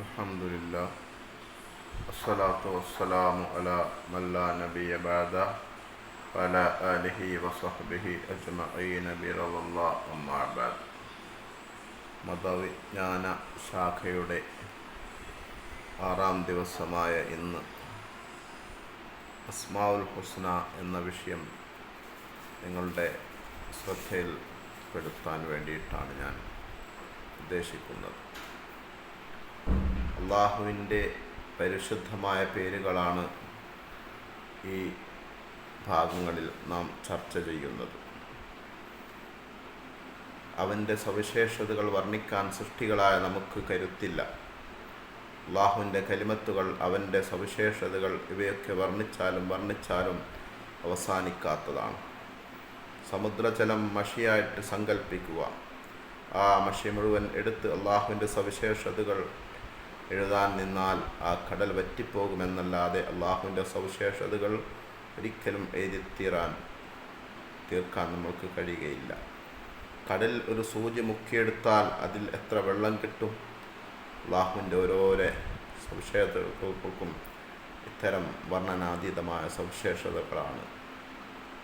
അൽഹംദുലില്ലാഹ് വസ്സലാത്തു വസ്സലാമു അലാ മൻ ലാ നബിയ്യ ബഅദഹു വഅലാ ആലിഹി വസഹ്ബിഹി അജ്മഈന ബിറളില്ലാഹി അമ്മാ ബഅദ്. മതവിജ്ഞാന ശാഖയുടെ 6-ാം ദിവസമായ ഇന്ന് അസ്മാഉൽ ഹുസ്ന എന്ന വിഷയം നിങ്ങളുടെ ശ്രദ്ധയിൽപ്പെടുത്താൻ വേണ്ടിയിട്ടാണ് ഞാൻ ഉദ്ദേശിക്കുന്നത്. അള്ളാഹുവിൻ്റെ പരിശുദ്ധമായ പേരുകളാണ് ഈ ഭാഗങ്ങളിൽ നാം ചർച്ച ചെയ്യുന്നത്. അവൻ്റെ സവിശേഷതകൾ വർണ്ണിക്കാൻ സൃഷ്ടികളായ നമുക്ക് കരുത്തില്ല. അള്ളാഹുവിൻ്റെ കലിമത്തുകൾ, അവൻ്റെ സവിശേഷതകൾ ഇവയൊക്കെ വർണ്ണിച്ചാലും അവസാനിക്കാത്തതാണ്. സമുദ്രജലം മഷിയായിട്ട് സങ്കല്പിക്കുക. ആ മഷി മുഴുവൻ എടുത്ത് അള്ളാഹുവിൻ്റെ സവിശേഷതകൾ എഴുതാൻ നിന്നാൽ ആ കടൽ വറ്റിപ്പോകുമെന്നല്ലാതെ അള്ളാഹുവിൻ്റെ സവിശേഷതകൾ ഒരിക്കലും തീർക്കാൻ നമ്മൾക്ക് കഴിയുകയില്ല. കടൽ ഒരു സൂചി മുക്കിയെടുത്താൽ അതിൽ എത്ര വെള്ളം കിട്ടും? അള്ളാഹുവിൻ്റെ ഓരോരോ സവിശേഷതകൾക്കും ഇത്തരം വർണ്ണനാതീതമായ സവിശേഷതകളാണ്.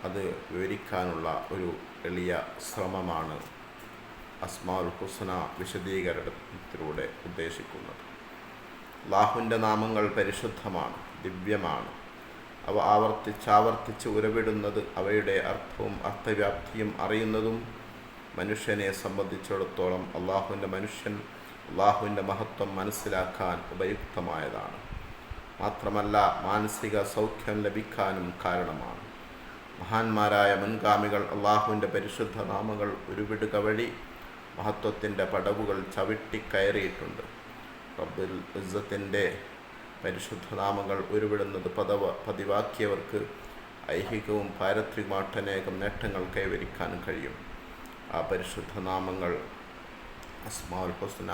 അത് വിവരിക്കാനുള്ള ഒരു എളിയ ശ്രമമാണ് അസ്മാഉൽ ഹുസ്ന വിശദീകരണത്തിലൂടെ ഉദ്ദേശിക്കുന്നത്. അള്ളാഹുവിൻ്റെ നാമങ്ങൾ പരിശുദ്ധമാണ്, ദിവ്യമാണ്. അവ ആവർത്തിച്ച് ഉരവിടുന്നത്, അവയുടെ അർത്ഥവും അർത്ഥവ്യാപ്തിയും അറിയുന്നതും മനുഷ്യനെ സംബന്ധിച്ചിടത്തോളം അള്ളാഹുവിൻ്റെ മഹത്വം മനസ്സിലാക്കാൻ ഉപയുക്തമായതാണ്. മാത്രമല്ല മാനസിക സൗഖ്യം ലഭിക്കാനും കാരണമാണ്. മഹാന്മാരായ മുൻഗാമികൾ അള്ളാഹുവിൻ്റെ പരിശുദ്ധ നാമങ്ങൾ ഉരുവിടുക വഴി മഹത്വത്തിൻ്റെ പടവുകൾ ചവിട്ടിക്കയറിയിട്ടുണ്ട്. റബ്ബുൽ ഇസ്സത്തിൻ്റെ പരിശുദ്ധ നാമങ്ങൾ ഉരുവിടുന്നത് പതിവാക്കിയവർക്ക് ഐഹികവും പാരത്രികമായിട്ടനേകം നേട്ടങ്ങൾ കൈവരിക്കാനും കഴിയും. ആ പരിശുദ്ധ നാമങ്ങൾ അസ്മാഉൽ ഹുസ്ന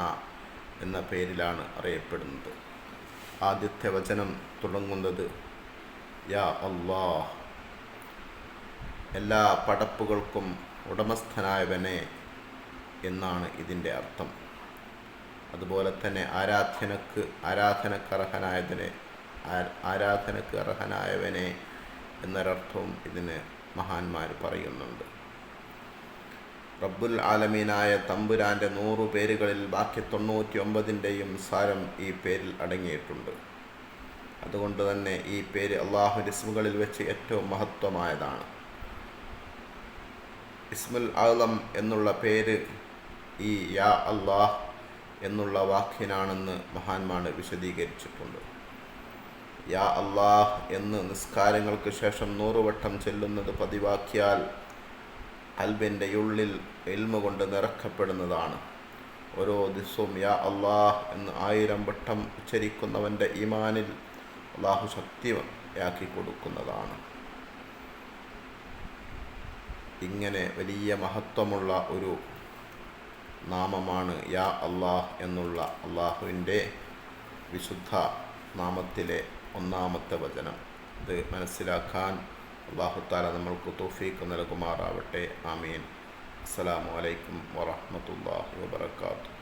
എന്ന പേരിലാണ് അറിയപ്പെടുന്നത്. ആദ്യത്തെ വചനം തുടങ്ങുന്നത് യാ അല്ലാഹ്, എല്ലാ പടപ്പുകൾക്കും ഉടമസ്ഥനായവനെ എന്നാണ് ഇതിൻ്റെ അർത്ഥം. അതുപോലെ തന്നെ ആരാധനക്ക് അർഹനായവനെ എന്നൊരർത്ഥവും ഇതിന് മഹാന്മാർ പറയുന്നുണ്ട്. റബ്ബുൽ ആലമീനായ തമ്പുരാൻ്റെ 100 പേരുകളിൽ ബാക്കി 99ൻ്റെയും സാരം ഈ പേരിൽ അടങ്ങിയിട്ടുണ്ട്. അതുകൊണ്ട് തന്നെ ഈ പേര് അള്ളാഹുവിൻ്റെ ഇസ്മുകളിൽ വെച്ച് ഏറ്റവും മഹത്വമായതാണ്. ഇസ്മുൽ ആലം എന്നുള്ള പേര് ഈ യാ അല്ലാഹ് എന്നുള്ള വാക്കിനാണെന്ന് മഹാന്മാർ വിശദീകരിച്ചിട്ടുണ്ട്. യാ അല്ലാഹ് എന്ന് നിസ്കാരങ്ങൾക്ക് ശേഷം 100 വട്ടം ചെല്ലുന്നത് പതിവാക്കിയാൽ ഖൽബിൻ്റെ ഉള്ളിൽ ഇൽമ കൊണ്ട് നിറക്കപ്പെടുന്നതാണ്. ഓരോ ദിവസവും യാ അല്ലാഹ് എന്ന് 1000 വട്ടം ഉച്ചരിക്കുന്നവൻ്റെ ഈമാനിൽ അള്ളാഹു ശക്തിയാക്കി കൊടുക്കുന്നതാണ്. ഇങ്ങനെ വലിയ മഹത്വമുള്ള ഒരു നാമമാണ് യാ അല്ലാഹ് എന്നുള്ള അള്ളാഹുവിൻ്റെ വിശുദ്ധ നാമത്തിലെ 1-ാമത്തെ വചനം. ഇത് മനസ്സിലാക്കാൻ അല്ലാഹു തആല നമ്മൾക്ക് തൗഫീഖ് നൽകുമാറാവട്ടെ. ആമീൻ. അസ്സലാമു അലൈക്കും വറഹ്മത്തുള്ളാഹി വബറകാതുഹു.